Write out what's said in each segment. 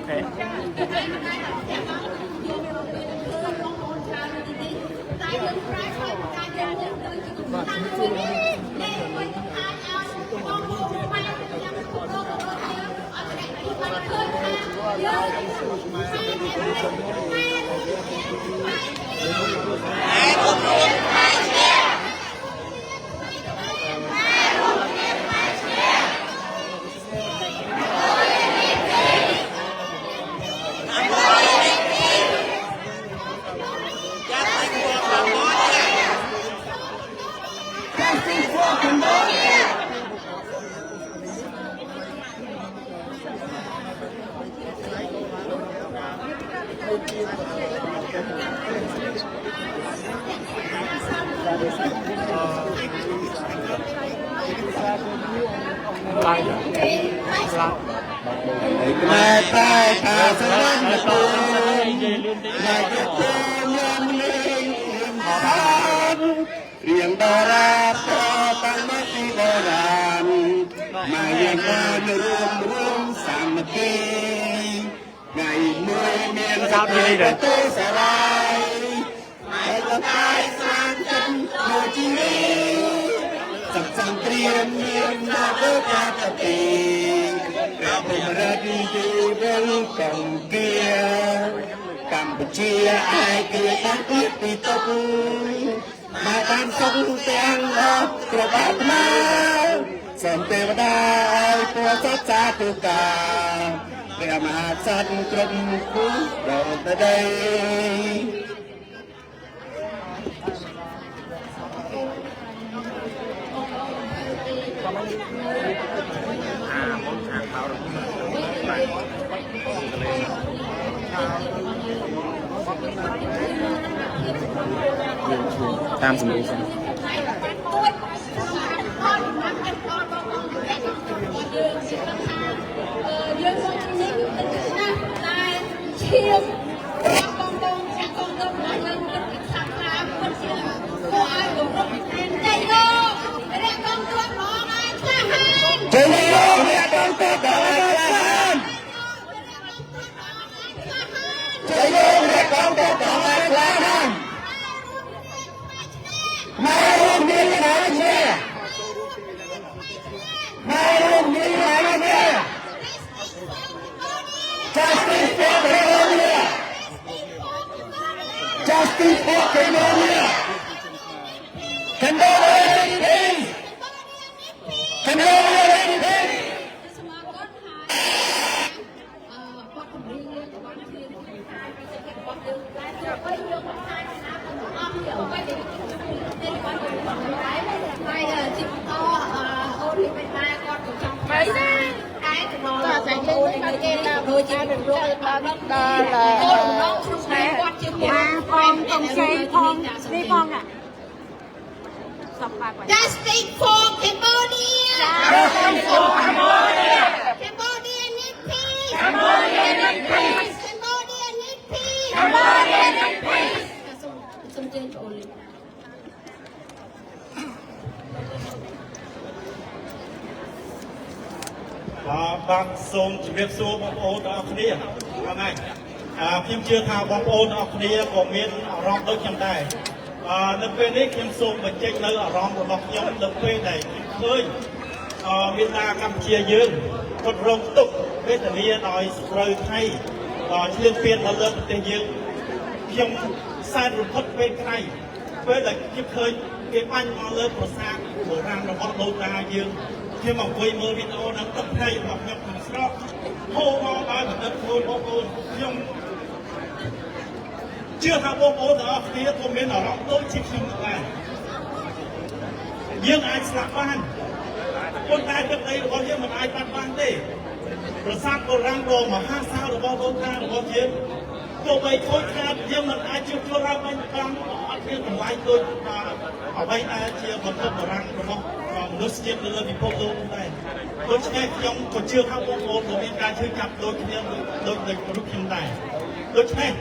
เคแต่ใต้ตาสลันตะนายจะเจริญเลี้ยงทางเรียงดาราต่อตั้งมาที่โบราณมาอย่างน้อยร่วมสามัคคีไงมวยเมียนประตูสลายให้เราตายสร้างกันโดยชีวิตสังเตรียมเมียนนาเบิกาตะปีเราเป็นรัฐดีเบลกังเกียกัมพูชีไอเกลือตั้งกุฏิตะปูมาตามส่งเตียงออกกระบาดมาสมเทวดาตัวสัจจาตุกาเรียมหาสัตว์กรมคุ้มเราได้ ตามสมุดJustice for Cambodia! Cambodia in peace! Cambodia in peace! Justice for Cambodia! Justice for Cambodia! Cambodia need peace! Cambodia need peace! Cambodia need peace! Cambodia need peace! សូមជឿនបងបាទសូមជម្រាបសួរបងប្អូនទាំងអស់គ្នាហ្នឹងហើយខ្ញុំជឿថាបងប្អូនទាំងអស់គ្នាក៏មានអារម្មណ៍ដូចខ្ញុំដែរនៅពេលនេះខ្ញុំសូមបញ្ចេញនៅអារម្មណ៍របស់ខ្ញុំនៅពេលដែលខ្ញុំឃើញមានតាកម្ពុជាយើងគាត់រងទុក្ខវេទនាដោយសត្រូវថៃឈ្លានពានមកលើប្រទេសយើងខ្ញុំសែនរំភើបពេលថ្ងៃពេលដែលខ្ញុំឃើញគេបាញ់មកលើប្រាសាទបុរាណរបស់ដូនតាយើងខ្ញុំអង្គុយមើលវីដេអូនឹងទឹកភ្នែករបស់ខ្ញុំខាងស្រកហូរមកដល់បណ្ឌិតខ្លួនបងប្អូនខ្ញុំជឿថាបងប្អូនទាំងអស់គ្នាក៏មានអារម្មណ៍ដូចជាខ្ញុំដែរយើងអាចស្លាប់បានប៉ុន្តែទឹកដីរបស់យើងមិនអាចបាត់បានទេប្រាសាទបុរាណដ៏មហាសាលរបស់ដូនតារបស់យើងទោះបីខូចខាតយើងមិនអាចជួបជុំឡើងវិញបានអត់មានតម្លៃដូចអ្វីដែលជាបន្ទុកបុរាណរបស់មនុស្សជាតិលើពិភពលោកដែរដូច្នេះខ្ញុំក៏ជឿថាបងប្អូនក៏មានការជឿចាប់ដូចគ្នាដូចរូបខ្ញុំដែរដូច្នេះ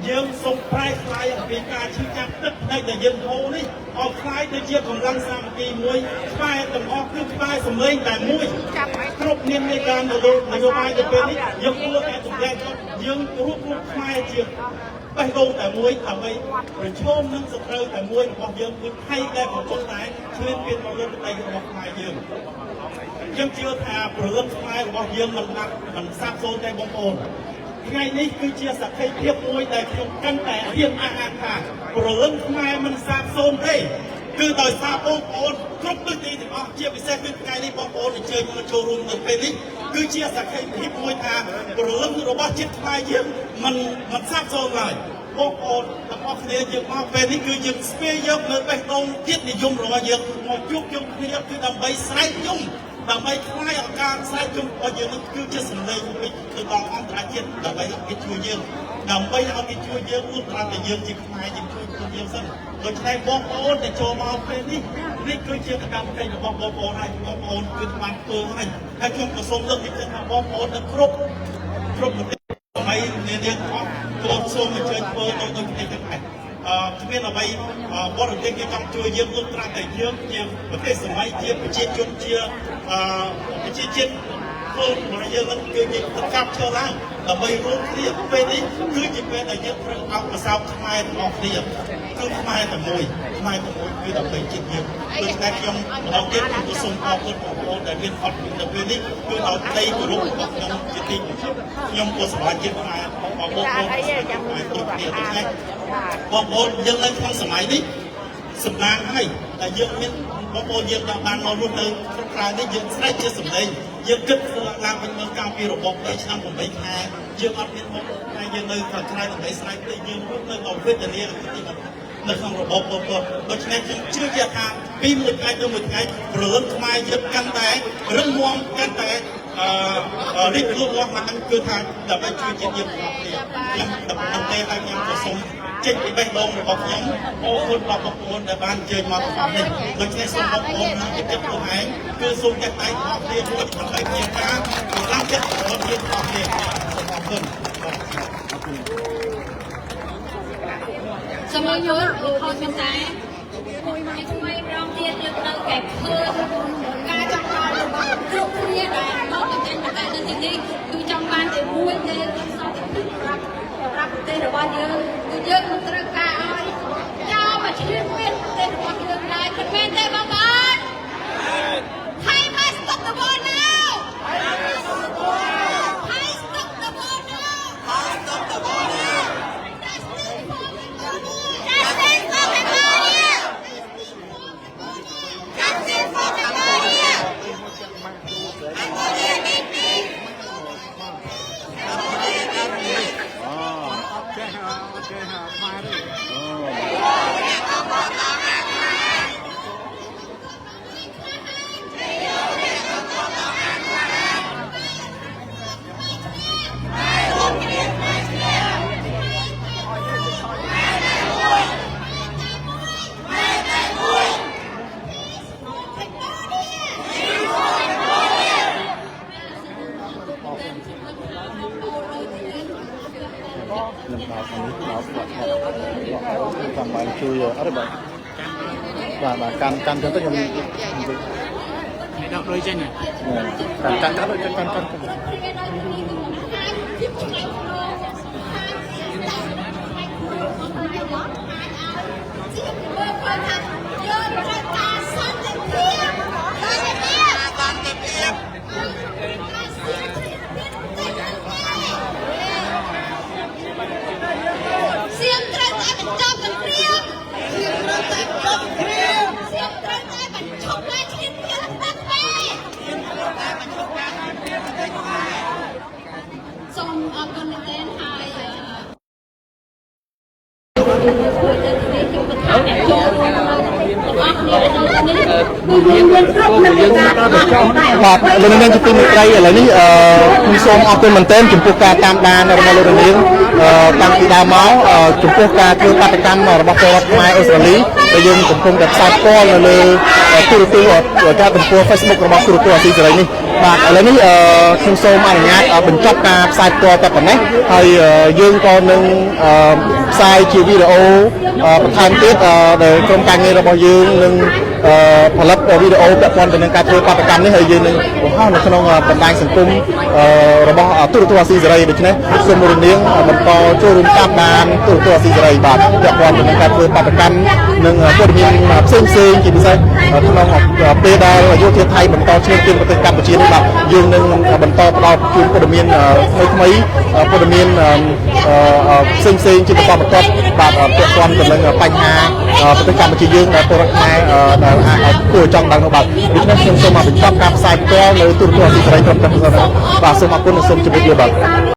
យើងសូមប្រែក្លាយអំពីការជឿចាប់ទឹកភ្នែកដែលយើងហូរនេះឲ្យក្លាយទៅជាកម្លាំងសាមគ្គីមួយខ្មែរទាំងអស់គឺខ្មែរសម្លេងតែមួយ គ្រប់នាមនៃការនយោបាយទៅពេលនេះយើងគួរតែសម្ដែងយើងរួបខ្មែរជាបេះដូងតែមួយដើម្បីប្រឈមនឹងសត្រូវតែមួយរបស់យើងគឺថៃដែលកំពុងតែឈ្លានពានមកលើប្រទេសរបស់ខ្មែរយើងជឿថាប្រលឹងខ្មែររបស់យើងមិនសាបសូន្យទេបងប្អូនថ្ងៃនេះគឺជាសក្ខីភាពមួយដែលខ្ញុំកាន់តែហ៊ានអះអាងថាប្រលឹងខ្មែរមិនសាបសូន្យទេគឺដោយសារបងប្អូនគ្រប់ទិសទីទាំងអស់ជាពិសេសគឺថ្ងៃនេះបងប្អូនអញ្ជើញមកចូលរួមនៅពេលនេះគឺជាសក្ខីភាពមួយថាប្រលឹងរបស់ជាតិខ្មែរយើងមិនសាបសូន្យឡើយបងប្អូនទាំងអស់គ្នាយើងមកពេលនេះគឺយើងស្ពាយយកនៅបេះដូងជាតិនិយមរបស់យើងមកជួបជុំគ្នាគឺដើម្បីស្រែកយំដើម្បីខ្លាយឱកាសស្រែកយំរបស់យើងគឺជាសម្លេងមួយទៅដល់អន្តរជាតិដើម្បីឲ្យគេជួយយើងដើម្បីឲ្យគេជួយយើងឧទាហរណ៍តែយើងជាខ្មែរយើងជួយខ្លួនយើងសិនដូច្នេះបងប្អូនដែលចូលមកពេលនេះគឺជាកាតព្វកិច្ចរបស់បងប្អូនហើយបងប្អូនគឺបានធ្វើហើយខ្ញុំក៏សូមលើកទឹកចិត្តថាបងប្អូននៅគ្រប់ប្រទេសហើយនាងអស់ក៏សូមអញ្ជើញធ្វើទៅដូចគ្នាដែរគ្មានអ្វីបរិយាគេចង់ជួយយើងលោកត្រាតែយើងជាប្រទេសសម័យជាប្រជាជនជាប្រជាជាតិពលរបស់យើងនឹងគឺយើងទៅកាប់ឈើឡើងដើម្បីរួមគ្នាពេលនេះគឺជាពេលដែលយើងត្រូវអបអសោបខ្មែរទាំងអស់គ្នាគឺខ្មែរតែមួយគឺដើម្បីជាតិយើងដូច្នេះខ្ញុំម្ដងទៀតខ្ញុំសូមអរគុណបងប្អូនដែលមានអត់នៅពេលនេះគឺឲ្យដីគោរពរបស់ខ្ញុំជាទីខ្ញុំក៏សប្បាយចិត្តខ្មែរបងប្អូនចាំមើលទៅគ្នាដូច្នេះបងប្អូនយើងនៅក្នុងសម័យនេះសម្លាងហើយតែយើងមានបងប្អូនយើងបានមករស់នៅក្នុងក្រៅនេះយើងស្រែកជាសម្លេងយើងគិតឡើងវិញមើលកាលពីរបបឆ្នាំ8ខែយើងអត់មានមកហើយយើងនៅខាងក្រៅដើម្បីស្រែកទៅយើងរស់នៅដល់វេទនាទីបំផុតនៅក្នុងរបបប៉ុលពតដូច្នេះខ្ញុំជឿជាក់ថាពីមួយថ្ងៃទៅមួយថ្ងៃប្រលឹងខ្មែរយើងកាន់តែរឹងមាំកាន់តែរីកលូតលាស់ឡើងគឺថាដើម្បីជួយជាតិយើងទាំងអស់គ្នាខ្ញុំដំណើរឲ្យខ្ញុំក៏សូមចេញពីបេះដូងរបស់ខ្ញុំអរគុណដល់បងប្អូនដែលបានអញ្ជើញមកក្នុងនេះដូច្នេះសូមបងប្អូននឹងចិត្តខ្លួនឯងគឺសូមចាត់ដៃបងប្អូនមួយដើម្បីជាការឡើងចិត្តរបស់យើងទាំងអស់គ្នាសូមអរគុណសូមយល់លោកខុសមែនតែថ្មីម្ដងទៀតយើងនៅតែឃើញការចង់បានរបស់គ្រប់គ្នាដែលមកទៅចេញតែនៅទីនេះគឺចង់បានតែមួយទេខ្ញុំសូមប្រាប់ប្រទេសរបស់យើងគឺយើងមិនត្រូវការឲ្យចោលមកឈ្លានពានប្រទេសរបស់យើងឡើយមិនមែនទេបងប្អូន Thai must stop the war now Thai stop the war now Thai stop the war now Justice for Cambodia Justice for Cambodia Cambodia need peace Cambodia need peace ចាំបានជួយអត់ទេបាទកាន់ចឹងទៅខ្ញុំនេះដកដូចចេញកាន់ដូចកាន់សូមអរគុណមែនទែនហើយបាទលោកនាងជាទីមេត្រីឥឡូវនេះខ្ញុំសូមអរគុណមែនទែនចំពោះការតាមដានរបស់លោកនាងតាំងពីដើមមកចំពោះការធ្វើបាតកម្មរបស់ពលរដ្ឋខ្មែរអូស្ត្រាលីដែលយើងកំពុងតែផ្សាយផ្ទាល់នៅលើទូរទស្សន៍ការទំព័រ Facebook របស់ទូរទស្សន៍អាស៊ីសេរីនេះបាទឥឡូវនេះខ្ញុំសូមអនុញ្ញាតបញ្ចប់ការផ្សាយផ្ទាល់តែប៉ុណ្ណេះហើយយើងក៏នឹងផ្សាយជាវីដេអូបន្ថែមទៀតដែលក្រុមការងាររបស់យើងនឹង ផលិតវីដេអូពាក់ព័ន្ធទៅនឹងការធ្វើបាតកម្មនេះហើយយើងនឹងបង្ហោះនៅក្នុងបណ្ដាញសង្គមរបស់ទូរទស្សន៍អាស៊ីសេរីដូច្នេះសូមរំលឹកបន្តចូលរួមតាមដានទូរទស្សន៍អាស៊ីសេរីបាទពាក់ព័ន្ធទៅនឹងការធ្វើបាតកម្មនិងព័ត៌មានផ្សេងៗជាពិសេសក្នុងពេលដែលយោធាថៃបន្តឈ្នះជើងប្រទេសកម្ពុជានេះបាទយើងនឹងបន្តផ្ដល់ជូនព័ត៌មានថ្មីៗព័ត៌មានផ្សេងៗជាបន្តបន្ទាប់បាទពាក់ព័ន្ធទៅនឹងបញ្ហាប្រទេសកម្ពុជាយើងដែលពលរដ្ឋខ្មែរដែលអាចគួរចង់ដឹងនោះបាទដូច្នេះខ្ញុំសូមបញ្ចប់ការផ្សាយផ្ទាល់នៅទូរទស្សន៍អាស៊ីសេរីក្រុមការផ្សាយបាទសូមអរគុណនិងសូមជម្រាបលាបាទ